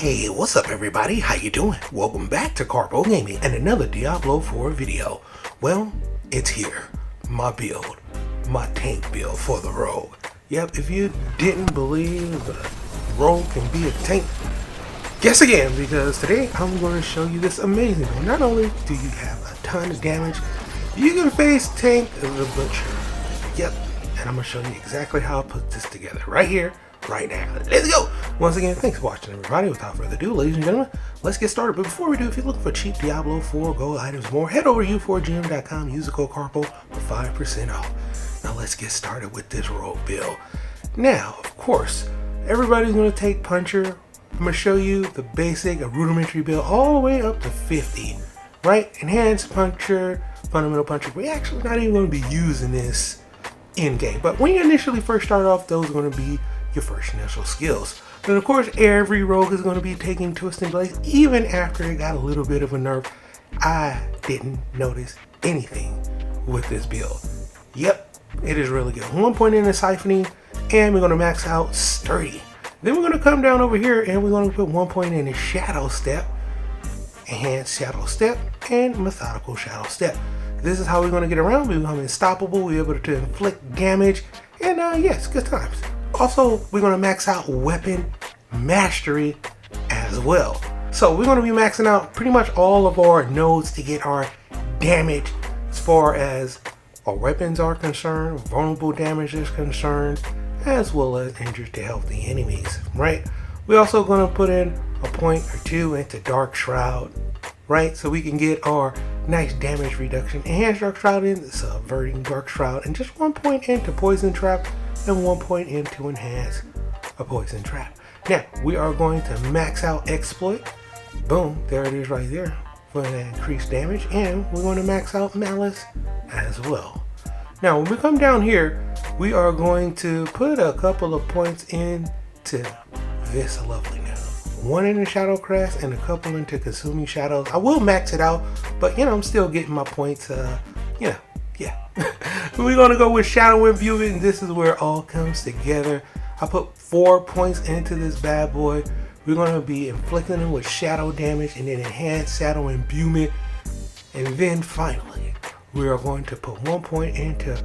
Hey, what's up everybody? How you doing? Welcome back to Carpo Gaming and another Diablo 4 video. Well, it's here. My build. My tank build for the rogue. Yep, if you didn't believe the rogue can be a tank, guess again, because today I'm going to show you this amazing one. Not only do you have a ton of damage, you can face Tank the Butcher. Yep, and I'm going to show you exactly how I put this together right here, right now. Let's go! Once again, thanks for watching everybody. Without further ado, ladies and gentlemen, let's get started. But before we do, if you're looking for cheap Diablo 4 gold items more, head over to u4gm.com, use the code CARPO for 5% off. Now let's get started with this rogue build. Now, of course, everybody's going to take Puncher. I'm going to show you the basic, a rudimentary build all the way up to 50, right? Enhanced Puncher, Fundamental Puncher. We're actually not even going to be using this in-game. But when you initially first start off, those are going to be your first initial skills. And of course, every rogue is going to be taking Twisting Blades, even after it got a little bit of a nerf. I didn't notice anything with this build. Yep, it is really good. 1 point in the Siphoning, and we're going to max out Sturdy. Then we're going to come down over here and we're going to put 1 point in the Shadow Step, Enhanced Shadow Step, and Methodical Shadow Step. This is how we're going to get around. We become unstoppable. We're able to inflict damage, and yes, good times. Also, we're going to max out Weapon Mastery as well. So we're going to be maxing out pretty much all of our nodes to get our damage as far as our weapons are concerned, vulnerable damage is concerned, as well as injured to healthy enemies, right? We're also going to put in a point or two into Dark Shroud, right? So we can get our nice damage reduction. Enhanced Dark Shroud in Subverting Dark Shroud, and just 1 point into Poison Trap and 1 point into Enhance a Poison Trap. Now, we are going to max out Exploit. Boom, there it is right there for an increased damage, and we're going to max out Malice as well. Now, when we come down here, we are going to put a couple of points into this loveliness. 1 in the Shadow Crest and a couple into Consuming Shadows. I will max it out, but I'm still getting my points, yeah. We're going to go with Shadow Imbuement, and this is where it all comes together. I put 4 points into this bad boy. We're going to be inflicting them with shadow damage and then enhanced Shadow Imbuement. And then finally, we are going to put 1 point into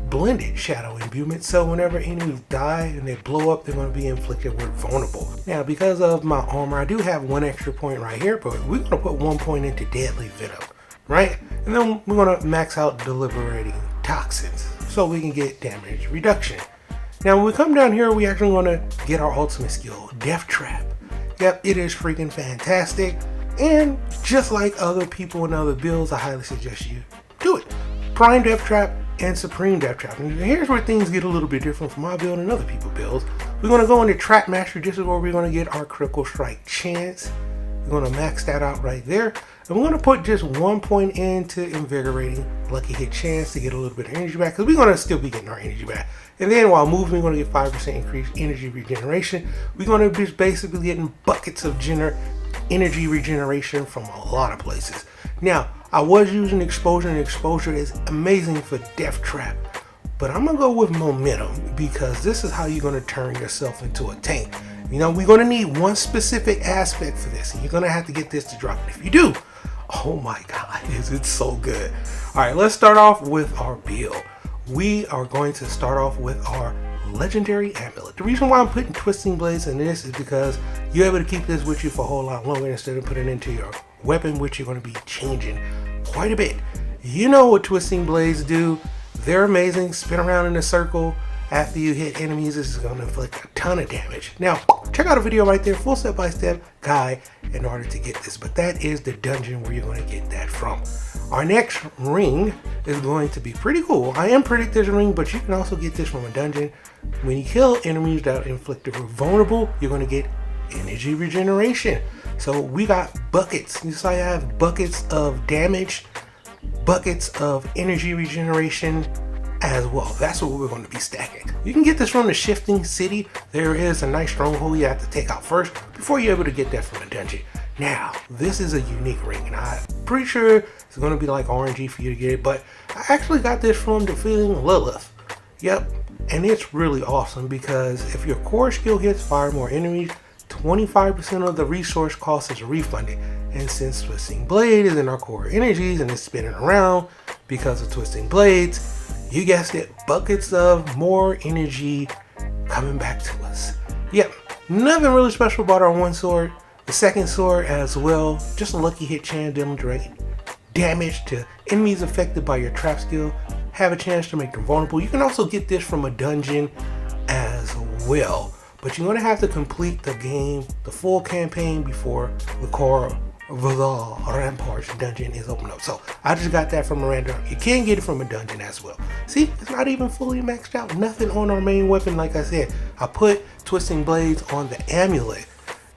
Blended Shadow Imbuement. So whenever enemies die and they blow up, they're going to be inflicted with vulnerable. Now, because of my armor, I do have 1 extra point right here, but we're going to put 1 point into Deadly Venom, right? And then we're going to max out Deliberating Toxins so we can get damage reduction. Now, when we come down here, we actually want to get our ultimate skill, Death Trap. Yep, it is freaking fantastic. And just like other people in other builds, I highly suggest you do it. Prime Death Trap and Supreme Death Trap. And here's where things get a little bit different from my build and other people's builds. We're going to go into Trap Mastery. This is where we're going to get our Critical Strike chance. We're going to max that out right there. And we're going to put just 1 point into Invigorating Lucky Hit chance to get a little bit of energy back, because we're going to still be getting our energy back. And then while moving, we're going to get 5% increased energy regeneration. We're going to be basically getting buckets of energy regeneration from a lot of places. Now, I was using Exposure, and Exposure is amazing for Death Trap. But I'm going to go with Momentum, because this is how you're going to turn yourself into a tank. We're going to need one specific aspect for this, and you're going to have to get this to drop. And if you do, oh my God, is it so good. All right, let's start off with our build. We are going to start off with our Legendary Amulet. The reason why I'm putting Twisting Blades in this is because you're able to keep this with you for a whole lot longer instead of putting it into your weapon, which you're going to be changing quite a bit. You know what Twisting Blades do. They're amazing. Spin around in a circle. After you hit enemies, this is going to inflict a ton of damage. Now, check out a video right there, full step-by-step guide in order to get this. But that is the dungeon where you're going to get that from. Our next ring is going to be pretty cool. I am predicting this ring, but you can also get this from a dungeon. When you kill enemies that are inflicted with vulnerable, you're going to get energy regeneration. So we got buckets. Just like I have buckets of damage, buckets of energy regeneration as well. That's what we're going to be stacking. You can get this from the Shifting City. There is a nice stronghold you have to take out first before you're able to get that from a dungeon. Now, this is a unique ring, and I'm pretty sure it's going to be like RNG for you to get it, but I actually got this from Defeating Lilith. Yep, and it's really awesome because if your core skill hits 5 more enemies, 25% of the resource cost is refunded. And since Twisting Blade is in our core energies and it's spinning around because of Twisting Blades, you guessed it, buckets of more energy coming back to us. Yep, nothing really special about our one sword. The second sword as well, just a lucky hit chance dealing direct damage to enemies affected by your trap skill. Have a chance to make them vulnerable. You can also get this from a dungeon as well, but you're going to have to complete the game, the full campaign, before the core Valhalla Ramparts dungeon is open up. So I just got that from a random. You can get it from a dungeon as well. See, it's not even fully maxed out. Nothing on our main weapon. Like I said, I put Twisting Blades on the amulet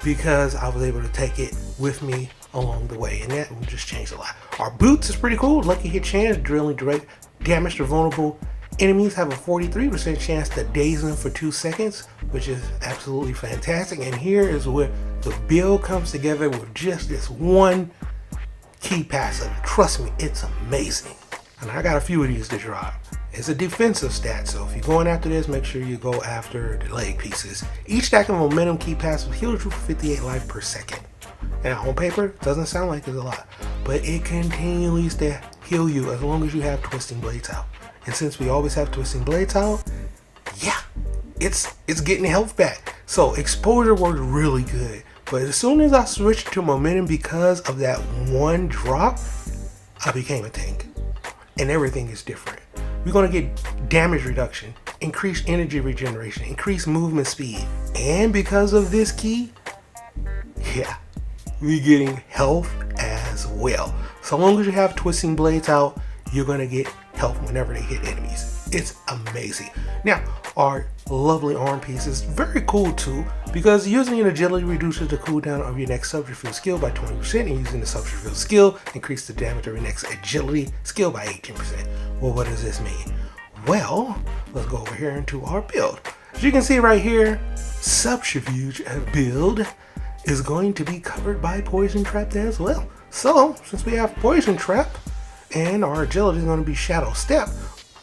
because I was able to take it with me along the way, and that will just change a lot. Our boots is pretty cool. Lucky hit chance, drilling direct damage to vulnerable enemies. Have a 43% chance to daze them for 2 seconds, which is absolutely fantastic. And here is where the build comes together with just this one key passive. Trust me, it's amazing. And I got a few of these to drop. It's a defensive stat, so if you're going after this, make sure you go after the leg pieces. Each stack of momentum key passive heals you for 58 life per second. And on paper, it doesn't sound like it's a lot, but it continues to heal you as long as you have Twisting Blades out. And since we always have Twisting Blades out, yeah, it's getting health back. So exposure worked really good. But as soon as I switched to momentum because of that one drop, I became a tank. And everything is different. We're going to get damage reduction, increased energy regeneration, increased movement speed. And because of this key, yeah, we're getting health as well. So long as you have Twisting Blades out, you're going to get health whenever they hit enemies. It's amazing. Now, our lovely arm piece is very cool too, because using an agility reduces the cooldown of your next subterfuge skill by 20%, and using the subterfuge skill increase the damage of your next agility skill by 18%. Well, what does this mean? Well, let's go over here into our build. As you can see right here, subterfuge build is going to be covered by Poison Trap as well. So, since we have Poison Trap and our agility is going to be Shadow Step,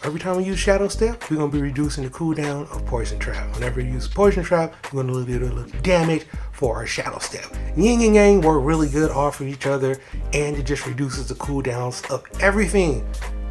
every time we use Shadow Step, we're going to be reducing the cooldown of Poison Trap. Whenever you use Poison Trap, we're going to do a little damage for our Shadow Step. Yin and Yang work really good off of each other, and it just reduces the cooldowns of everything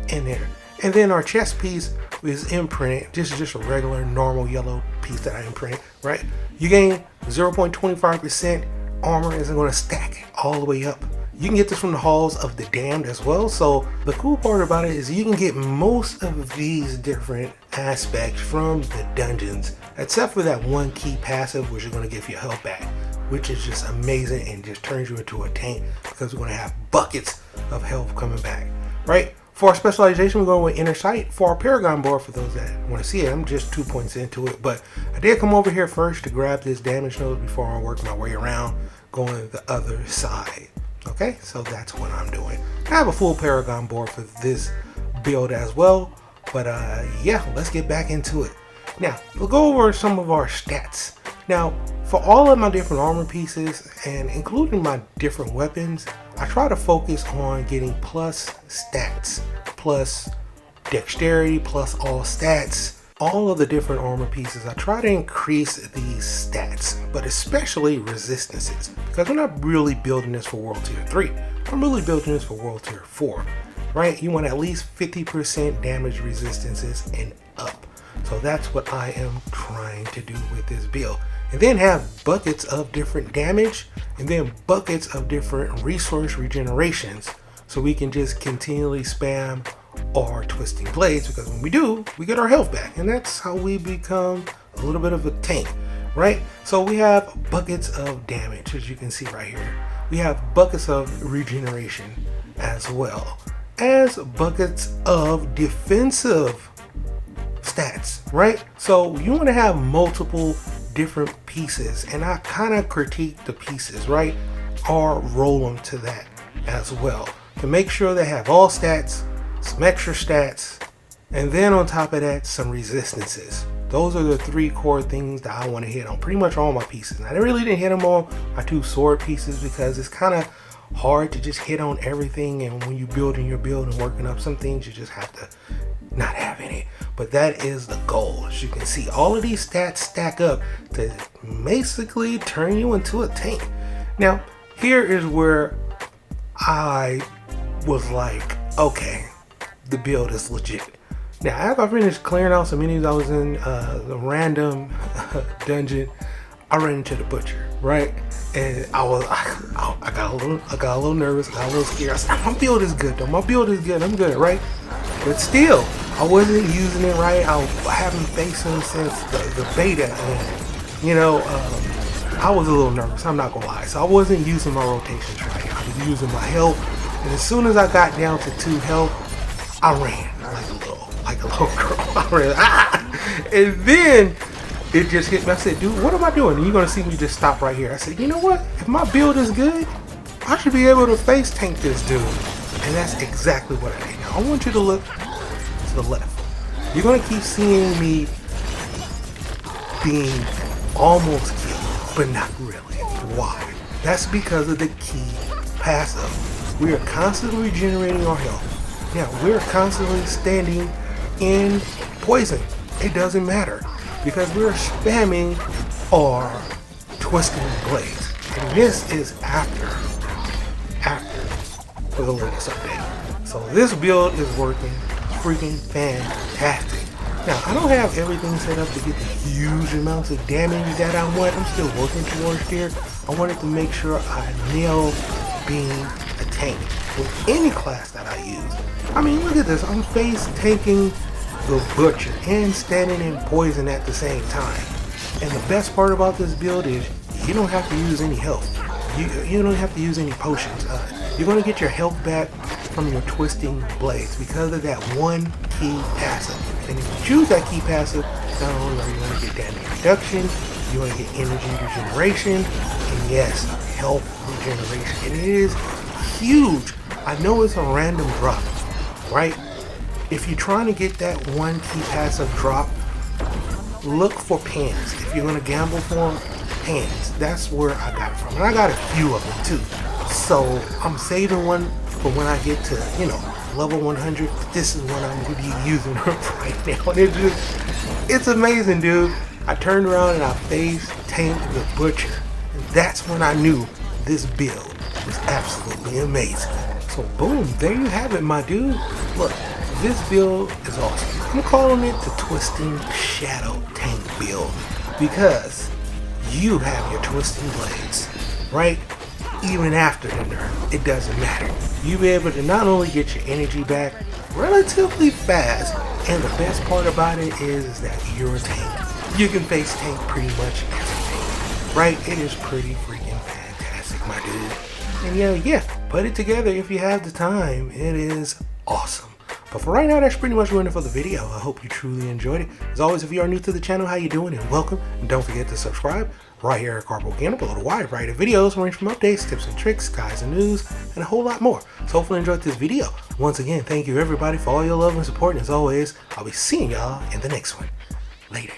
in there. And then our chest piece is imprinted. This is just a regular, normal yellow piece that I imprinted, right? You gain 0.25% armor, is going to stack all the way up. You can get this from the Halls of the Damned as well. So the cool part about it is you can get most of these different aspects from the dungeons, except for that one key passive, which is going to give you health back, which is just amazing and just turns you into a tank, because we're going to have buckets of health coming back, right? For our specialization, we're going with Inner Sight. For our Paragon board, for those that want to see it, I'm just 2 points into it, but I did come over here first to grab this damage node before I work my way around going the other side. Okay, so that's what I'm doing. I have a full Paragon board for this build as well, but yeah, let's get back into it. Now, we'll go over some of our stats. Now, for all of my different armor pieces, and including my different weapons, I try to focus on getting plus stats, plus dexterity, plus all stats. All of the different armor pieces, I try to increase these stats, but especially resistances, because I'm not really building this for World Tier 3. I'm really building this for World Tier 4, right? You want at least 50% damage resistances and up. So that's what I am trying to do with this build. And then have buckets of different damage, and then buckets of different resource regenerations, so we can just continually spam our Twisting Blades, because when we do, we get our health back, and that's how we become a little bit of a tank, right? So we have buckets of damage, as you can see right here. We have buckets of regeneration as well as buckets of defensive stats, right? So you want to have multiple different pieces, and I kind of critique the pieces, right? Or roll them to that as well, to make sure they have all stats, some extra stats, and then on top of that, some resistances. Those are the 3 core things that I want to hit on pretty much all my pieces. And I really didn't hit them on my 2 sword pieces, because it's kind of hard to just hit on everything, and when you're building your build and working up some things, you just have to not have any. but that is the goal. As you can see, all of these stats stack up to basically turn you into a tank. Now, here is where I was like, okay, the build is legit. Now, after I finished clearing out some minis, I was in the random dungeon. I ran into the butcher, right? And I got a little nervous, got a little scared. I said, my build is good though. My build is good. I'm good, right? But still, I wasn't using it right. I haven't faced him since the beta, and you know, I was a little nervous. I'm not gonna lie. So I wasn't using my rotations right. I was using my health, and as soon as I got down to 2 health, I ran like a little girl. I ran, and then it just hit me. I said, dude, what am I doing? And you're gonna see me just stop right here. I said, you know what? If my build is good, I should be able to face tank this dude. And that's exactly what I did. Now I want you to look to the left. You're gonna keep seeing me being almost killed, but not really. Why? That's because of the key passive. We are constantly regenerating our health. Now we're constantly standing in poison. It doesn't matter because we're spamming our twisting blades. And this is after the latest update. So this build is working freaking fantastic. Now I don't have everything set up to get the huge amounts of damage that I want. I'm still working towards there. I wanted to make sure I nail being a tank with any class that I use. I mean, look at this. I'm face tanking the butcher and standing in poison at the same time. And the best part about this build is you don't have to use any health. You don't have to use any potions. You're going to get your health back from your twisting blades because of that one key passive. And if you choose that key passive, not only are you going to get damage reduction, you're going to get energy regeneration, and yes, health regeneration. And it is huge. I know it's a random drop, right? If you're trying to get that one key passive drop, look for pans. If you're going to gamble for them, pans. That's where I got it from. And I got a few of them too. So I'm saving one for when I get to, you know, level 100. This is what I'm going to be using right now. And it's amazing, dude. I turned around and I face tanked the butcher. And that's when I knew this build was absolutely amazing. So boom, there you have it, my dude. Look, this build is awesome. I'm calling it the Twisting Shadow Tank build because you have your twisting blades, right? Even after the nerf, it doesn't matter. You'll be able to not only get your energy back relatively fast, and the best part about it is that you're a tank. You can face tank pretty much everything, right? It is pretty freaking fantastic, my dude. And yeah, put it together if you have the time. It is awesome. But for right now, that's pretty much ruining it for the video. I hope you truly enjoyed it. As always, if you are new to the channel, how you doing and welcome. And don't forget to subscribe right here at Carbo Gaming. Below the wide variety of videos range from updates, tips and tricks, guides and news, and a whole lot more. So hopefully you enjoyed this video. Once again, thank you everybody for all your love and support. And as always, I'll be seeing y'all in the next one. Later.